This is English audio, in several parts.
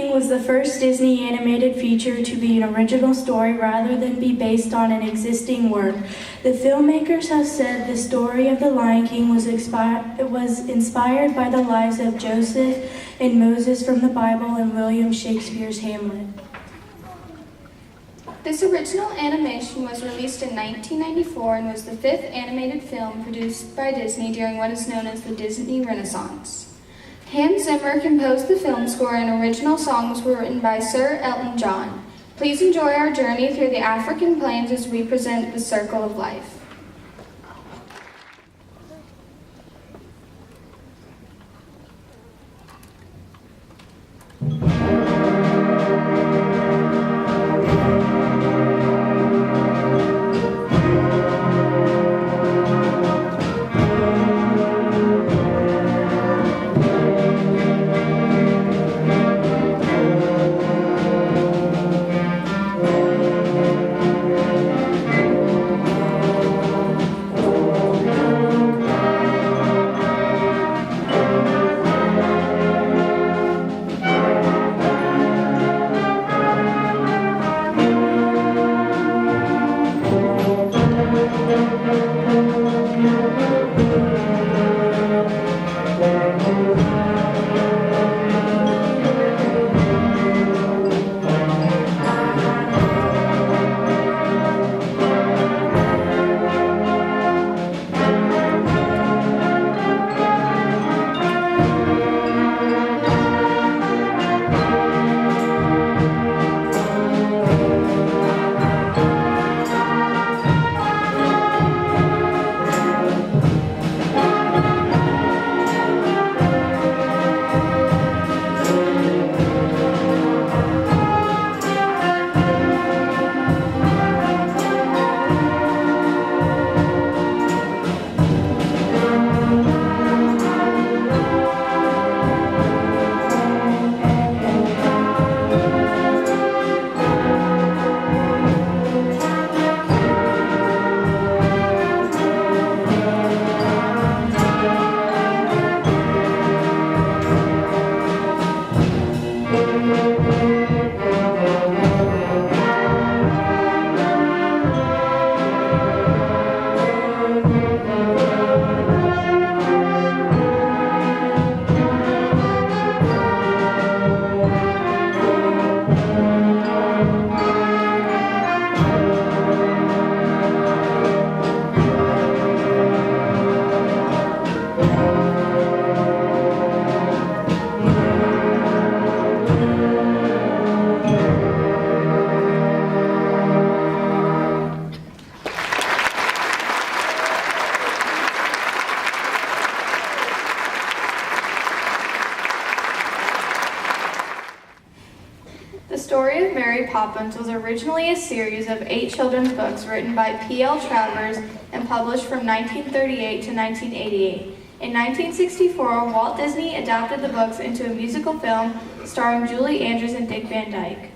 King was the first Disney animated feature to be an original story rather than be based on an existing work. The filmmakers have said the story of The Lion King was inspired by the lives of Joseph and Moses from the Bible and William Shakespeare's Hamlet. This original animation was released in 1994 and was the fifth animated film produced by Disney during what is known as the Disney Renaissance. Hans Zimmer composed the film score and original songs were written by Sir Elton John. Please enjoy our journey through the African plains as we present The Circle of Life. The story of Mary Poppins was originally a series of 8 children's books written by P.L. Travers and published from 1938 to 1988. In 1964, Walt Disney adapted the books into a musical film starring Julie Andrews and Dick Van Dyke.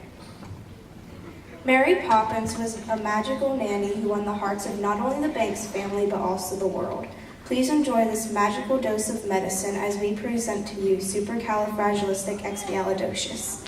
Mary Poppins was a magical nanny who won the hearts of not only the Banks family but also the world. Please enjoy this magical dose of medicine as we present to you Supercalifragilisticexpialidocious.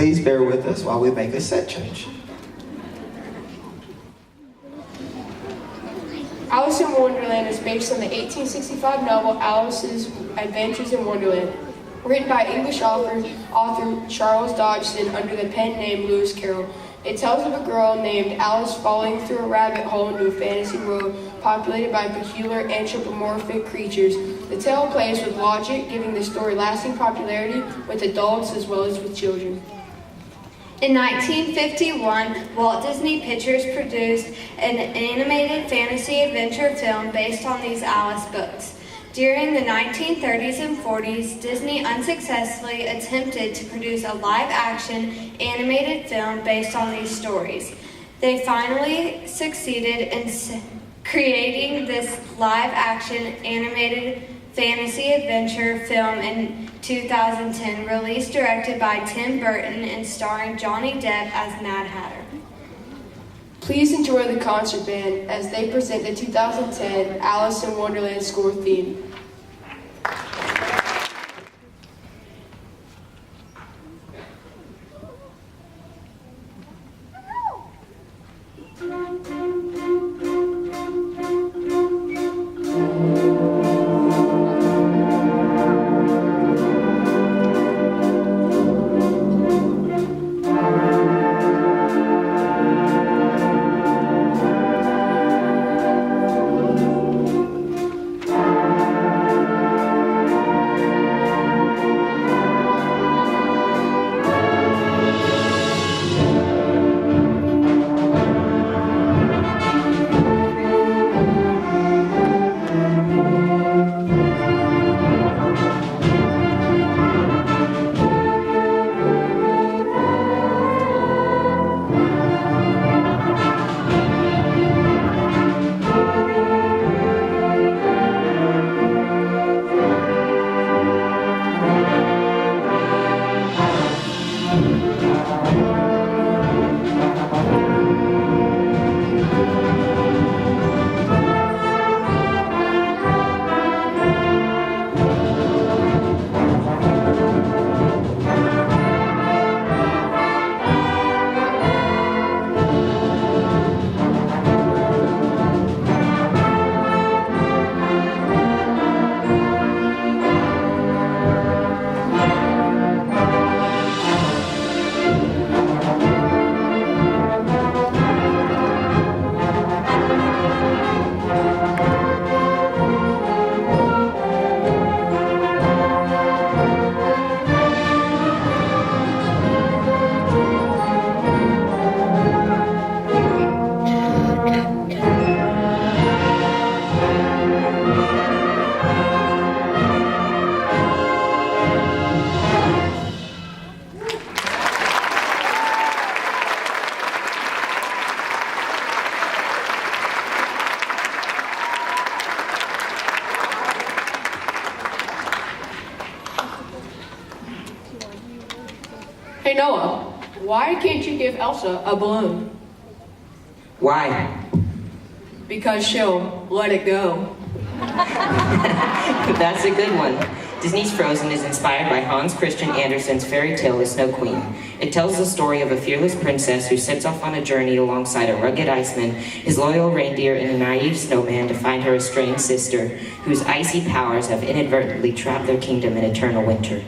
Please bear with us while we make a set change. Alice in Wonderland is based on the 1865 novel Alice's Adventures in Wonderland, written by English author Charles Dodgson under the pen name Lewis Carroll. It tells of a girl named Alice falling through a rabbit hole into a fantasy world populated by peculiar anthropomorphic creatures. The tale plays with logic, giving the story lasting popularity with adults as well as with children. In 1951, Walt Disney Pictures produced an animated fantasy adventure film based on these Alice books. During the 1930s and 40s, Disney unsuccessfully attempted to produce a live-action animated film based on these stories. They finally succeeded in creating this live-action animated fantasy adventure film in 2010, released directed by Tim Burton and starring Johnny Depp as Mad Hatter. Please enjoy the concert band as they present the 2010 Alice in Wonderland score theme. Hey Noah, why can't you give Elsa a balloon? Why? Because she'll let it go. That's a good one. Disney's Frozen is inspired by Hans Christian Andersen's fairy tale The Snow Queen. It tells the story of a fearless princess who sets off on a journey alongside a rugged iceman, his loyal reindeer, and a naive snowman to find her estranged sister, whose icy powers have inadvertently trapped their kingdom in eternal winter.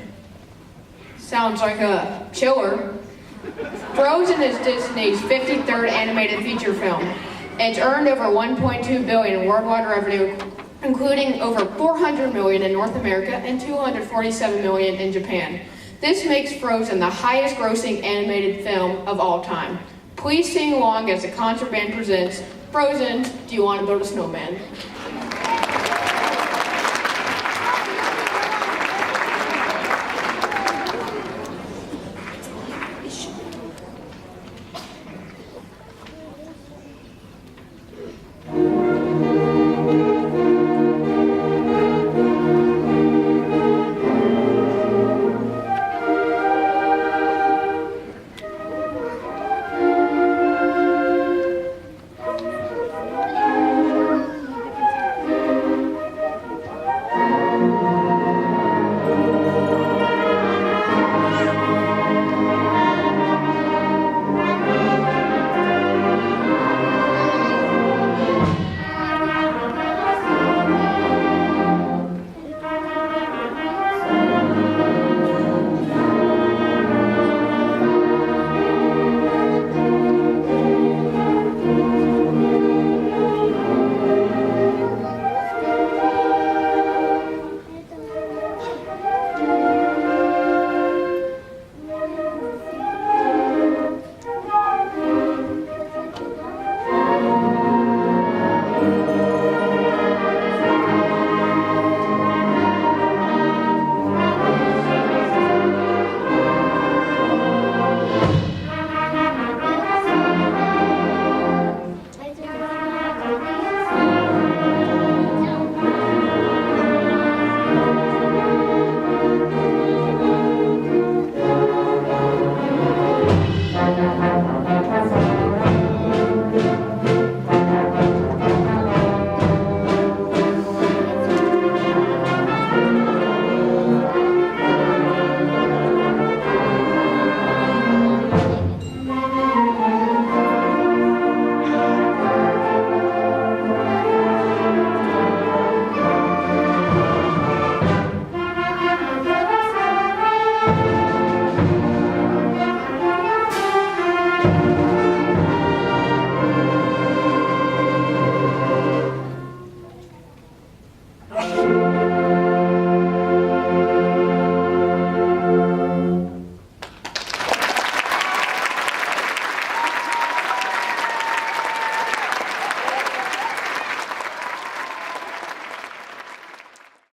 Sounds like a chiller. Frozen is Disney's 53rd animated feature film. It's earned over $1.2 billion in worldwide revenue, including over $400 million in North America and $247 million in Japan. This makes Frozen the highest grossing animated film of all time. Please sing along as the concert band presents Frozen, Do You Want to Build a Snowman?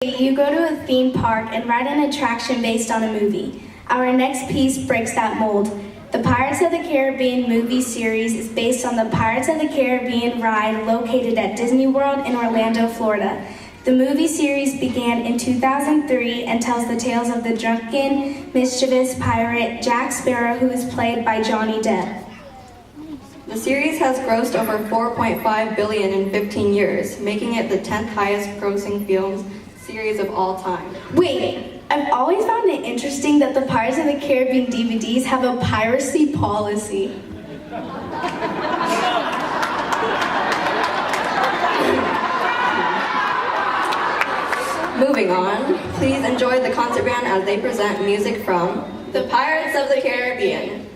You go to a theme park and ride an attraction based on a movie. Our next piece breaks that mold. The Pirates of the Caribbean movie series is based on the Pirates of the Caribbean ride located at Disney World in Orlando, Florida. The movie series began in 2003 and tells the tales of the drunken, mischievous pirate Jack Sparrow, who is played by Johnny Depp. The series has grossed over $4.5 billion in 15 years, making it the 10th highest grossing film series of all time. Wait, I've always found it interesting that the Pirates of the Caribbean DVDs have a piracy policy. Moving on, please enjoy the concert band as they present music from the Pirates of the Caribbean.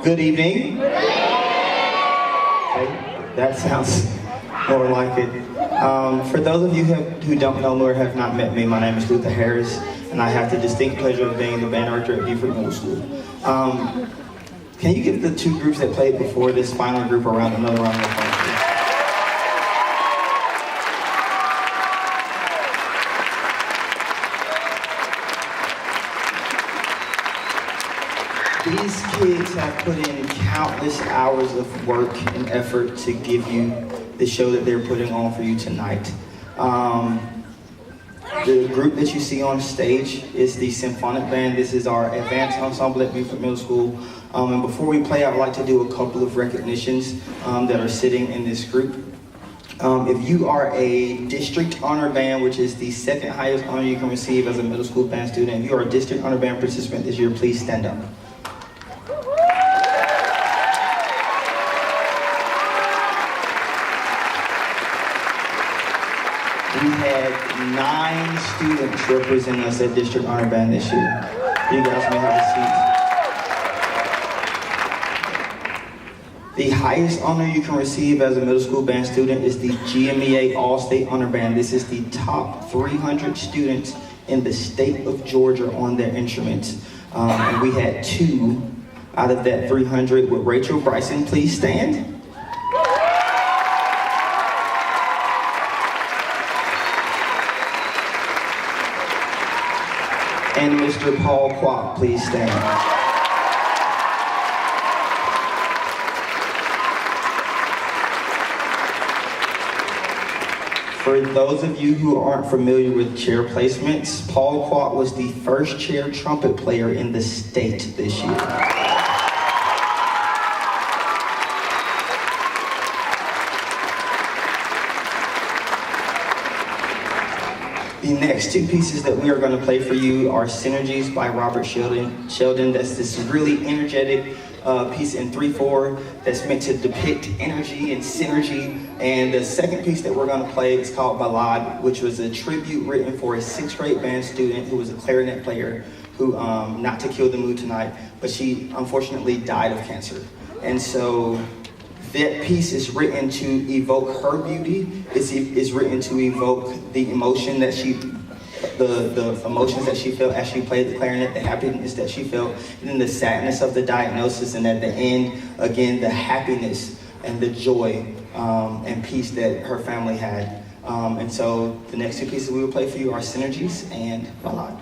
Good evening. Okay, that sounds more like it. For those of you who don't know me or have not met me, my name is Luther Harris, and I have the distinct pleasure of being the band director at Buford Middle School. Can you give the two groups that played before this final group another round of applause? These kids have put in countless hours of work and effort to give you the show that they're putting on for you tonight. The group that you see on stage is the symphonic band. This is our advanced ensemble at Buford Middle School. And before we play, I'd like to do a couple of recognitions that are sitting in this group. If you are a district honor band, which is the second highest honor you can receive as a middle school band student, if you are a district honor band participant this year, please stand up. We had 9 students representing us at District Honor Band this year. You guys may have a seat. The highest honor you can receive as a middle school band student is the GMEA All-State Honor Band. This is the top 300 students in the state of Georgia on their instruments. And we had 2 out of that 300 with Rachel Bryson. Please stand. And Mr. Paul Kwok, please stand. For those of you who aren't familiar with chair placements, Paul Kwok was the first chair trumpet player in the state this year. The next 2 pieces that we are going to play for you are Synergies by Robert Sheldon. That's this really energetic piece in 3/4 that's meant to depict energy and synergy. And the second piece that we're going to play is called Ballade, which was a tribute written for a 6th grade band student who was a clarinet player who, not to kill the mood tonight, but she unfortunately died of cancer. And so that piece is written to evoke her beauty. It's written to evoke the emotion that the emotions that she felt as she played the clarinet, the happiness that she felt, and then the sadness of the diagnosis, and at the end, again, the happiness and the joy and peace that her family had. And so the next 2 pieces we will play for you are Synergies and Ballade.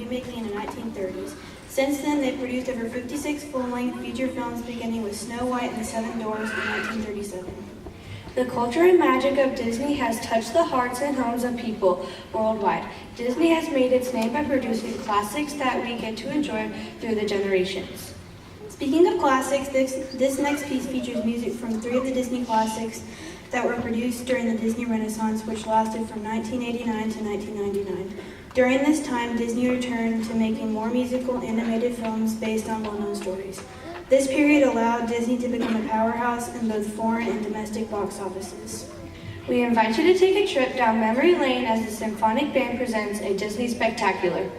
remaking in the 1930s. Since then, they've produced over 56 full-length feature films, beginning with Snow White and the Seven Dwarfs in 1937. The culture and magic of Disney has touched the hearts and homes of people worldwide. Disney has made its name by producing classics that we get to enjoy through the generations. Speaking of classics, this next piece features music from 3 of the Disney classics that were produced during the Disney Renaissance, which lasted from 1989 to 1999. During this time, Disney returned to making more musical animated films based on well-known stories. This period allowed Disney to become a powerhouse in both foreign and domestic box offices. We invite you to take a trip down memory lane as the Symphonic Band presents a Disney Spectacular.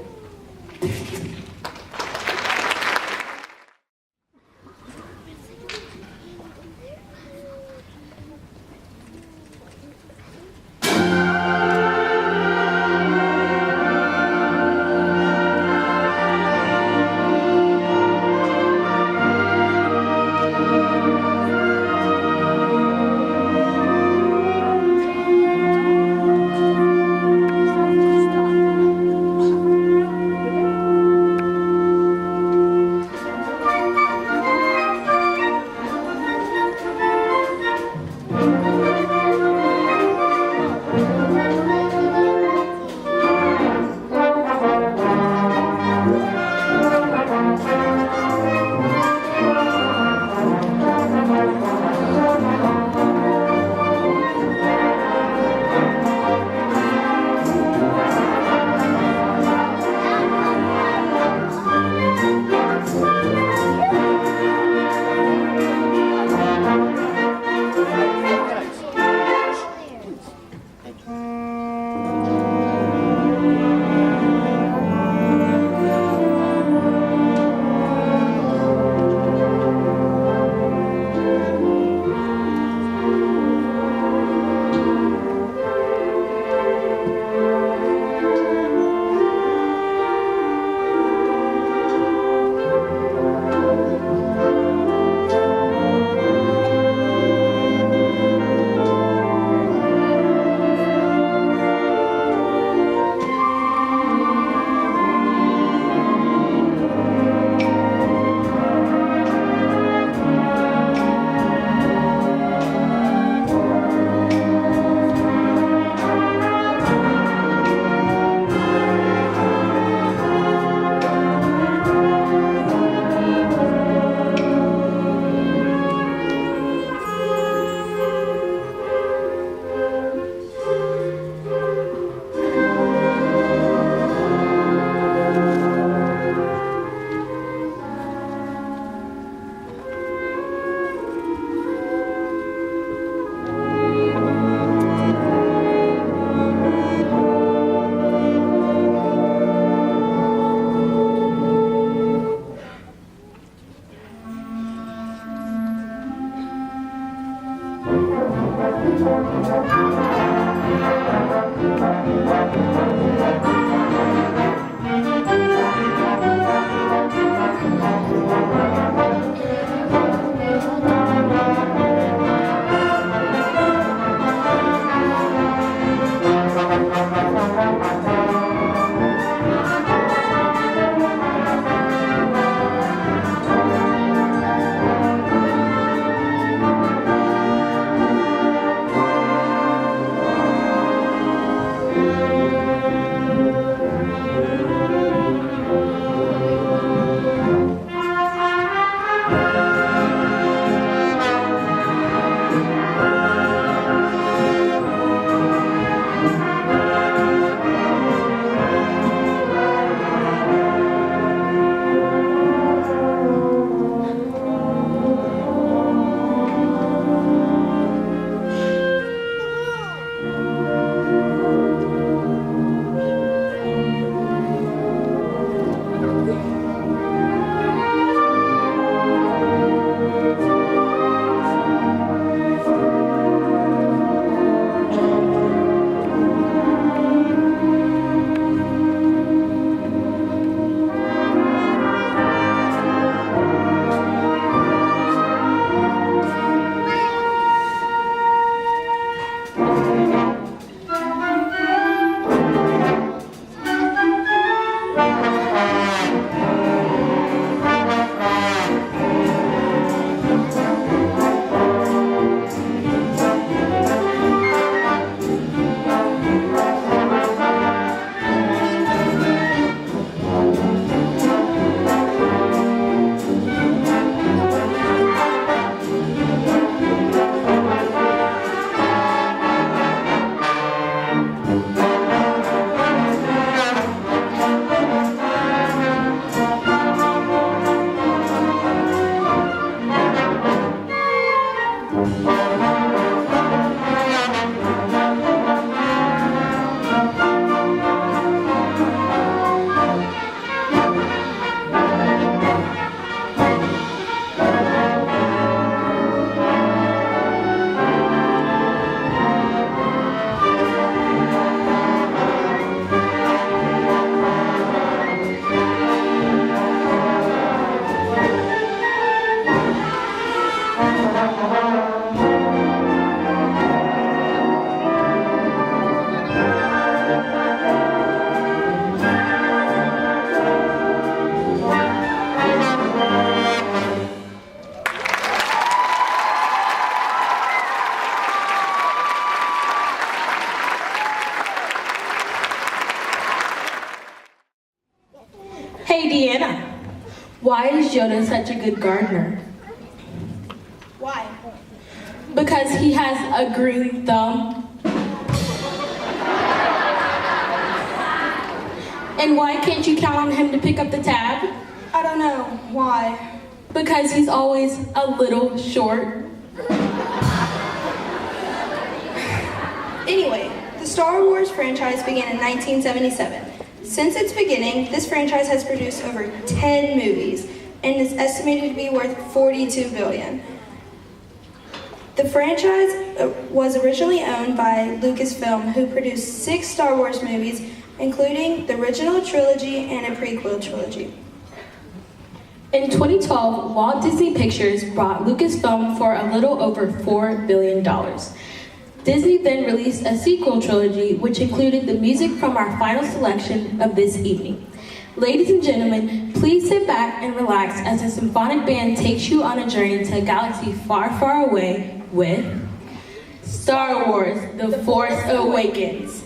Hey, Deanna. Why is Yoda such a good gardener? Why? Because he has a green thumb. And why can't you count on him to pick up the tab? I don't know. Why? Because he's always a little short. Anyway, the Star Wars franchise began in 1977. Since its beginning, this franchise has produced over 10 movies and is estimated to be worth $42 billion. The franchise was originally owned by Lucasfilm, who produced 6 Star Wars movies, including the original trilogy and a prequel trilogy. In 2012, Walt Disney Pictures bought Lucasfilm for a little over $4 billion. Disney then released a sequel trilogy, which included the music from our final selection of this evening. Ladies and gentlemen, please sit back and relax as the symphonic band takes you on a journey to a galaxy far, far away with Star Wars: The Force Awakens.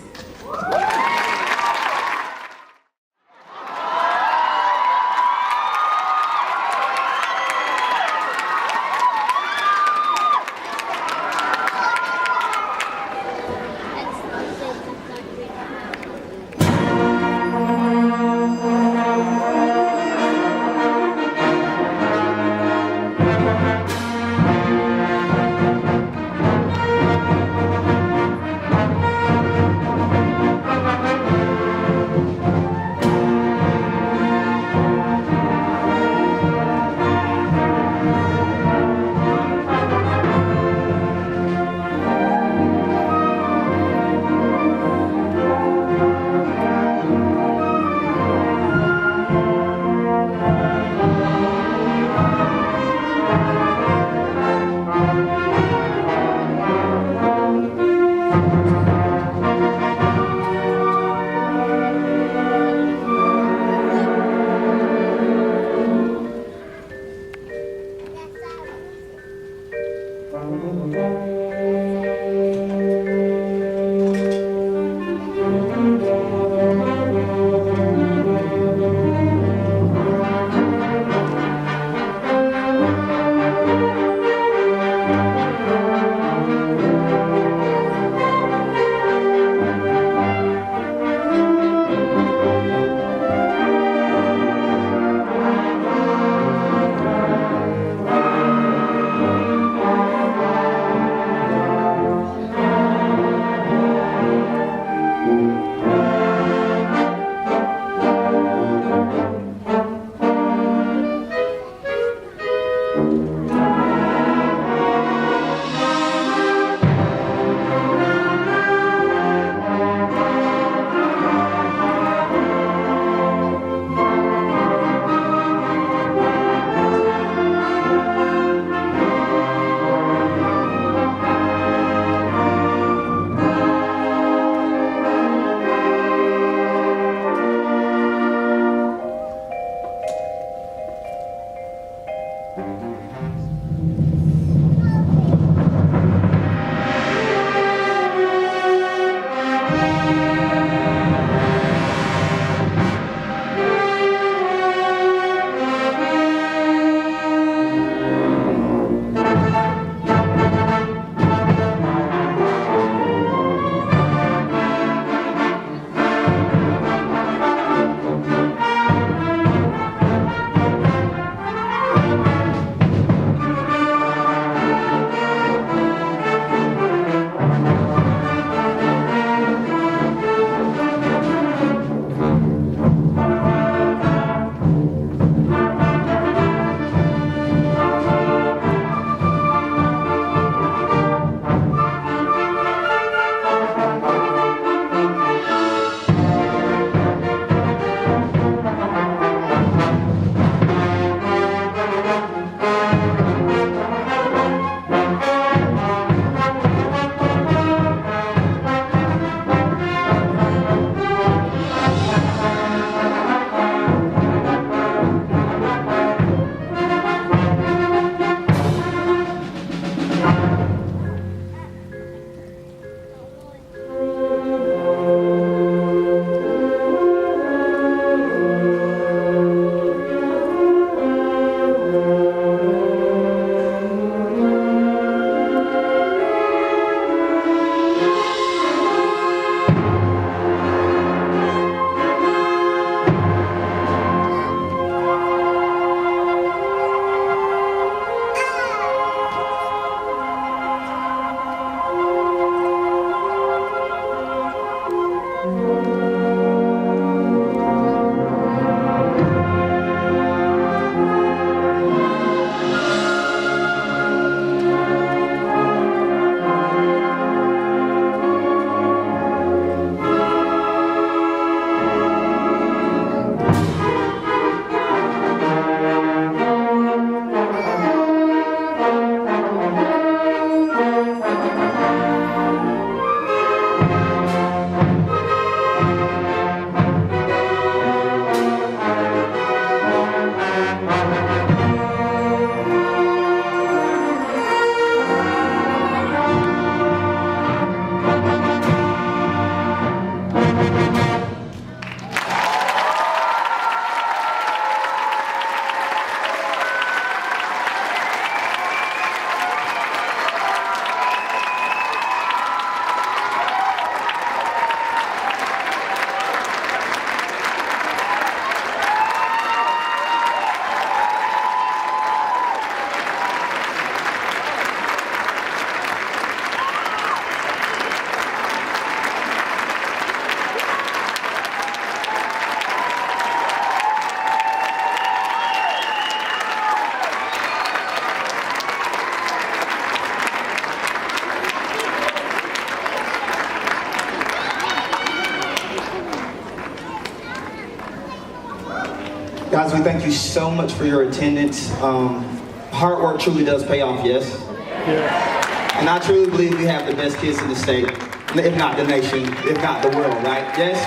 Guys, we thank you so much for your attendance. Hard work truly does pay off, yes? Yeah. And I truly believe we have the best kids in the state, if not the nation, if not the world, right? Yes?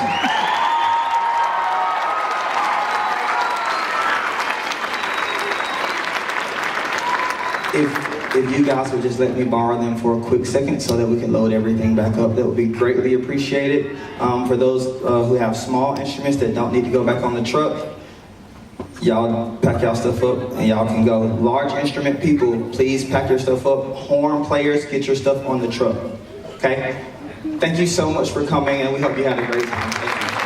If you guys would just let me borrow them for a quick second so that we can load everything back up, that would be greatly appreciated. For those who have small instruments that don't need to go back on the truck, y'all pack y'all stuff up and y'all can go. Large instrument people, please pack your stuff up. Horn players, get your stuff on the truck, okay? Thank you so much for coming, and we hope you had a great time. Thank you.